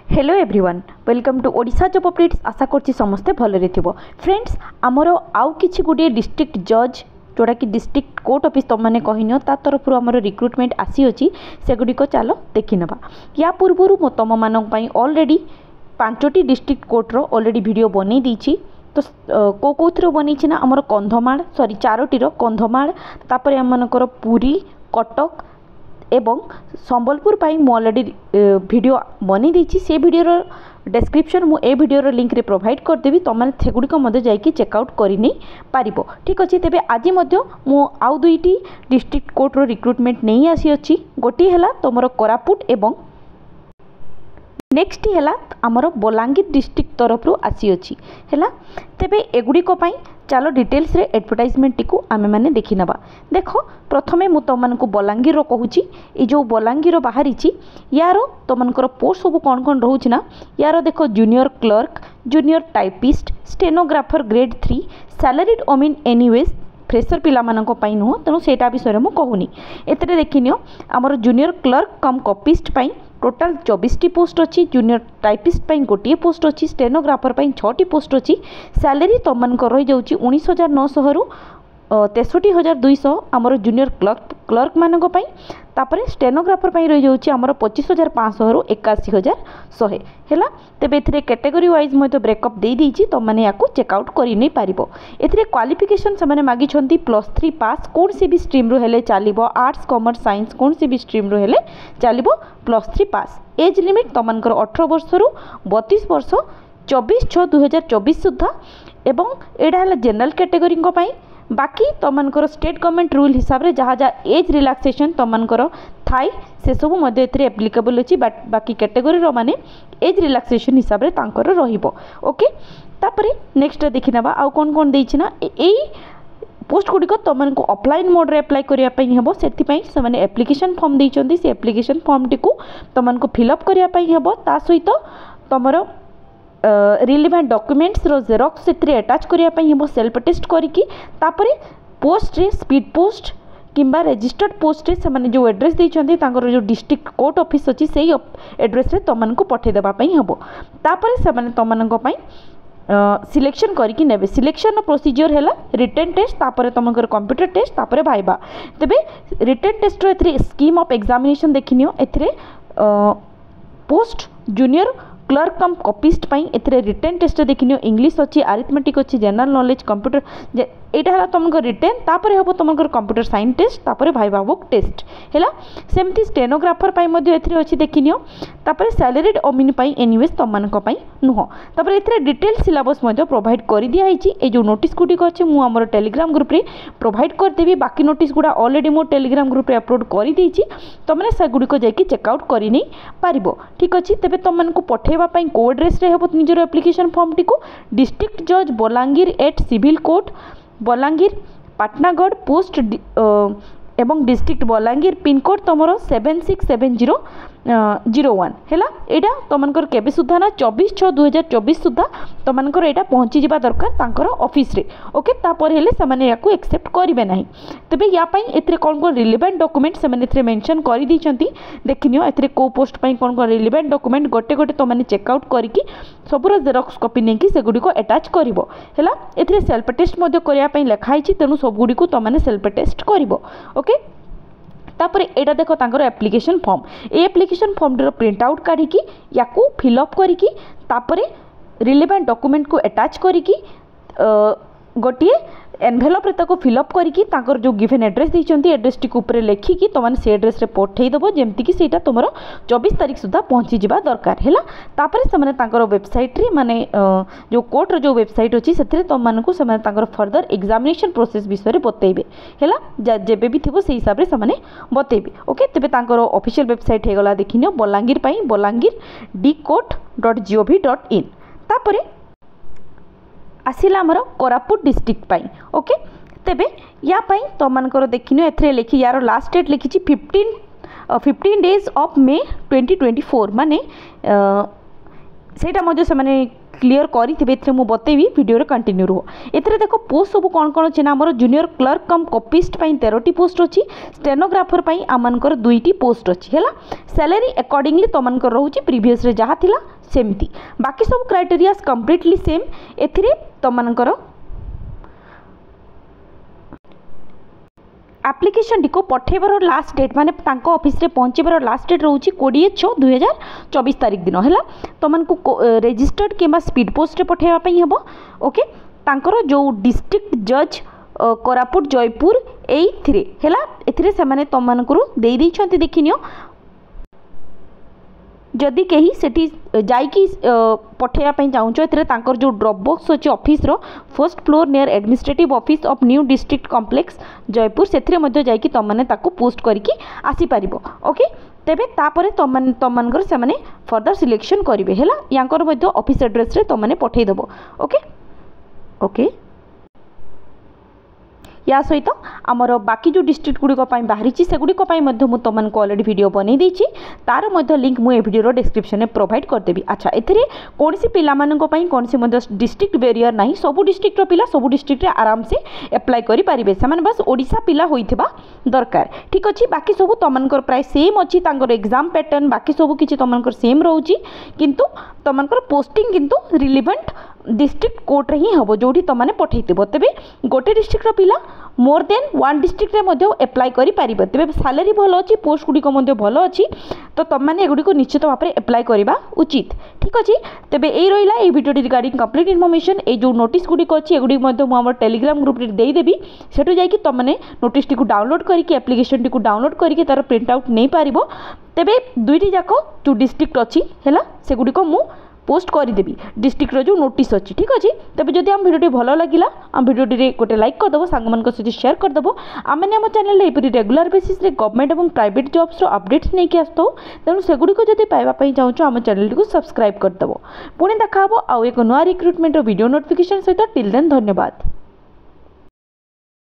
Hello everyone welcome to Odisha job updates. आशा करछि समस्ते भलरे थिबो। फ्रेंड्स आमर आउ किछि गुडी डिस्ट्रिक्ट जज जोड़ा कि डिस्ट्रिक्ट कोर्ट ऑफिस तुम मैंने कहन ता तरफ आमर रिक्रुटमेंट आसी अच्छी सेगुड़ी चलो देखी नवा। या पूर्वर मु तुम मानी ऑलरेडी 5टी डिस्ट्रिक्ट कोर्टर ऑलरेडी वीडियो बनई देछि। तो कौथर बनई ना आमर कंधमाल सॉरी 4टीर कंधमाल तापर आमनकर पुरी कटक एवं संबलपुर पाई मु ऑलरेडी वीडियो बनी देछि। से वीडियोर डिस्क्रिप्शन मु ए वीडियोर लिंक रे प्रोवाइड कर देबी। तुम सेगुड़िक मध्य जाइए चेकआउट कर नहीं पारिबो। ठीक अच्छे तेबे आज मध्य मु आउ 2टी डिस्ट्रिक्ट कोर्ट रो रिक्रुटमेंट नहीं आसी अछि। गोटी हैला तुमर कोरापुट एवं नेक्स्ट है आमर बलांगीर डिस्ट्रिक्ट तरफ आसी अच्छी है। तेबे एगुड़िक चलो डिटेल्स रे एडवर्टाइजमेंट टी आमे माने देखि नबा। देखो प्रथमे मु तुमको बलांगीर कहूँ ये जो बलांगीर बाहरी यार तुमकर पोस्ट सब कौन कौन रोचे ना यार देख junior clerk junior typist stenographer grade 3 salaried अमीन एनीवेज फ्रेशर पिला नुह तेणु से विषय में कहूनी। एते देखिनियो आमर junior clerk cum copyist total 24टी पोस्ट अच्छी जूनियर टाइपिस्ट गोटे पोस्ट अच्छी स्टेनोग्राफर 6टी पोस्ट अच्छी सैलरी तुमको रही जाऊँ 19,900 रु 63,200 आमर जूनियर क्लर्क मानक तापरे स्टेनोग्राफर रही जाऊँ आमर 25,500 रु 81,100 है। तेबे एथिरे कैटेगरी वाइज मैं ब्रेकअप दे देइछि तुम मैंने या चेकआउट कर नहीं पारिबो। एथिरे क्वालिफिकेशन से मागी +3 पास कौन सी भी स्ट्रीम रु हेले चलिबो आर्ट्स कॉमर्स साइंस कौन सी भी स्ट्रीम रु हेले चलिबो +3 पास। एज लिमिट तुमकर 18 वर्ष रु 32 वर्ष 24/6/2024 सुधा एवं एडा है जनरल कैटेगरी बाकी तुमको स्टेट गवर्नमेंट रूल हिसाब से जहाँ जहाँ एज रिलैक्सेशन तुमको थाई से सब एप्लिकेबल अच्छी बाकी कैटेगरी माने एज रिलैक्सेशन हिसाब से रहिबो। ओके तापरे नेक्स्ट देखि नबा आउ कौन कौन देछि ना एई पोस्ट गुड़िक तुमको ऑफलाइन मोड रे अप्लाई करने हेबो। सेति से माने एप्लिकेशन फॉर्म देइछन्ती से एप्लिकेशन फॉर्म टी को तुमको फिलअप करने हेबो। ता सहित तुमरो रिलेवेंट डॉक्यूमेंट्स रो जेरॉक्स से अटैच करने हेबो सेल्फ टेस्ट करिकी तापरे पोस्ट रे स्पीड पोस्ट किंबा रजिस्टर्ड पोस्ट रे से जो एड्रेस देइछन्ती तांकर जो डिस्ट्रिक्ट कोर्ट ऑफिस अच्छी से एड्रेस रे तुमको पठे देबा पई हेबो। तापरे से माने तुमनको पई सिलेक्शन करके नेबे। सिलेक्शन प्रोसीजर है रिटन टेस्ट तापरे तुमकर कंप्यूटर टेस्ट तापरे भाइबा। तेबे रिटन टेस्ट रो एथरे स्कीम ऑफ एग्जामिनेशन देखिनियो एथरे post junior clerk cum copyist एथरे रिटन टेस्ट देखिनियो इंग्लिश अच्छी अरिथमेटिक अच्छी जनरल नॉलेज कंप्यूटर यहाँ है तुमको रिटन तापर हम तुमको कंप्यूटर साइंस टेस्ट तापर भाइबा बुक टेस्ट है। सेमती स्टेनोग्राफर एथरे अच्छी देखिनियो तापर सैलरीड अमीन एनीवेज तुमको नुह तापर एथरे डिटेल सिलेबस प्रोवाइड कर दिखाई। ये जो नोटिस गुड़िक अच्छे मुझे आम टेलीग्राम ग्रुप रे प्रोवाइड करदेवी बाकी नोटिस गुड़ा ऑलरेडी मो टेलीग्राम ग्रुप रे अपलोड कर देइछि तुमने से गुड़िक जाकि चेकआउट कर नहीं पारिबो। ठीक अच्छे तेबे तुमको पठेबाई को एड्रेस रे हेबो निजर एप्लिकेशन फॉर्म टी को डिस्ट्रिक्ट जज Balangir at civil court Balangir Patnagarh post एवं डिस्ट्रिक्ट बलांगीर पिनकोड तुमर 767001 है। यहाँ तुमकर केबे सुधा ना 24/6/2024 सुधा तुमकर यहाँ पहुँची जा दरकार तांकर ऑफिस रे। ओके तापर हेले से माने याकू एक्सेप्ट करिवे नाही। तबे या पई एथरे कोन कोन रिलेवेंट डॉक्यूमेंट से माने एथरे मेंशन करि दिछंती देखिनियो एथरे को पोस्ट पई कोन कोन रिलेवेंट डॉक्यूमेंट गोटे गोटे तो माने चेकआउट करिकि सबुरा जेरॉक्स कॉपी नेकी से गुडी को अटैच करिवो हैला। एथरे सेल्फ टेस्ट मध्ये करिया पई लिखा हिची तेनु सब गुडी को तो माने सेल्फ टेस्ट करिवो। ओके तापरे एटा देखो तांकर एप्लिकेशन फॉर्म ए एप्लिकेशन फॉर्म रो प्रिंट आउट काढिकी याकू फिलअप करिकी तापरे रिलेवेंट डॉक्यूमेंट को अटैच करिकी गोटिए एनवेलप रे ताको फिलअप करिकी तांकर जो गिवन एड्रेस देइचंती एड्रेस टी ऊपर लिखिकी तुमने से एड्रेस रे पठेई दबो जेमति कि सेटा तुमरो 24 तारिख सुधा पहुंची जिबा दरकार हैला। तापरे से माने तांकर वेबसाइट रे माने जो कोर्ट रो जो वेबसाइट अछि सेथरे तुम मानकु से माने तांकर फर्दर एग्जामिनेशन प्रोसेस विषय रे बतैबे हैला जेबे भी थिबो से हिसाब रे से माने बतैबे। ओके तेबे तांकर ऑफिशियल वेबसाइट हे गला देखिनियो बलांगीर पई बलांगीर dcourt.gov.in तापरे आसिला आमर कोरापुट डिस्ट्रिक्ट पाई। ओके तेबे या पाई तुमको देखिनियो एथरे लिखि यार लास्ट डेट लिखी 15 डेज ऑफ मे 2024 माने सेटा मजे से माने क्लियर करी मु बतेबी वीडियो रे कंटिन्यू रहो। एथरे देखो पोस्ट सब कौन कौन अच्छे ना आमर जूनियर क्लर्क कम कॉपिस्ट 13टी पोस्ट अच्छी स्टेनोग्राफर आमनकर 2टी पोस्ट अच्छी है। सैलरी अकॉर्डिंगली तुमनकर रोचे प्रीवियस रे जहाँ थिला सेमती बाकी सब क्राइटेरिया कंप्लीटली सेम एथिरे तुमମାନଙ୍କର आप्लिकेशन टी को पठेबार लास्ट डेट माने तांको ऑफिस रे पहुँचेबार लास्ट डेट रोची 20/6/2024 तारीख दिन है तुमको रेजिस्टर्ड कि स्पीड पोस्ट रे पठेबा हम ओके तांकर जो डिस्ट्रिक्ट जज कोरापुट जयपुर एथिरे हैला एथिरे से माने तुमको दे दैछंती देखिनियो जदि कहीं सेठी जाइकी पठेया चाहूँ एथिरे तांकर जो ड्रॉप बॉक्स अच्छे ऑफिस रो first floor near administrative office of new district complex Jaipur से मध्य जाइकी तुमने ताको पोस्ट करके आसी पारिबो ओके तेबे तापरे तुमनकर से माने फर्दर सिलेक्शन करिवे हैला यांकर मध्य ऑफिस एड्रेस रे तुमने पठेई देबो ओके ओके या सहित आमर बाकी जो डिस्ट्रिक्ट गुड़िक बाहरी से गुड़िक तुमको अलरेडी वीडियो बनई देछि तार मध्य लिंक मुझे वीडियो डिस्क्रिप्शन में प्रोवाइड करदेवी अच्छा एथिरे कौन सी पिलामानंको कौन सी डिस्ट्रिक्ट बेरियर ना सबू डिस्ट्रिक्ट पिला सबू डिस्ट्रिक्ट आराम से एप्लाय करेंगे से बस ओडिशा पिला होइथिबा दरकार ठीक अच्छे बाकी सब तुमको प्राय सेम अच्छी एग्जाम पैटर्न बाकी सब किसी तुमको सेम रोची किंतु तुमको पोस्टिंग किंतु रिलेवेंट डिस्ट्रिक्ट कोर्ट रे ही हम जो तुमने पठेइथिबो तेबे गोटे डिस्ट्रिक्ट पिला मोर देन वन डिस्ट्रिक्ट रे एप्लाय करि पारिबो तेबे सैलरी भल अच्छी पोस्ट गुड़िक भल अच्छी तो तुमने एगुड़ी निश्चित भाव में एप्लाय करवा उचित ठीक अच्छे तेबे यही रहा ये वीडियो रिगार्डिंग कंप्लीट इनफॉरमेशन ये जो नोटिस गुड़िक अच्छी एगुड़ी मुझे टेलीग्राम ग्रुप रे देदेवी सेठू जाकि तुमने नोटिस टी डाउनलोड करके एप्लिकेशन टी डाउनलोड करके तार प्रिंट आउट नहीं पारिबो तेबे दुईटी जाक जो डिस्ट्रिक्ट अच्छी है से गुड़िक मु पोस्ट करदेवी डिस्ट्रिक्ट जो नोटिस अच्छी ठीक अच्छे तेज जब आम भिडियो भल लगे आम भिडियो गोटे लाइक करदेव सांग सहित शेयर करदेव आम आम चैनल एपरी रेगुलर बेसिस गवर्नमेंट और प्राइवेट जॉब्स अपडेट्स नहीं आसो तेणु सेगुड़ी जब पाइबापी चाहूँ आम चैनल को सब्सक्राइब करदेव पुणी देखा आउ एक नुआ रिक्रुटमेंट वीडियो नोटिफिकेशन सहित टिल देन धन्यवाद।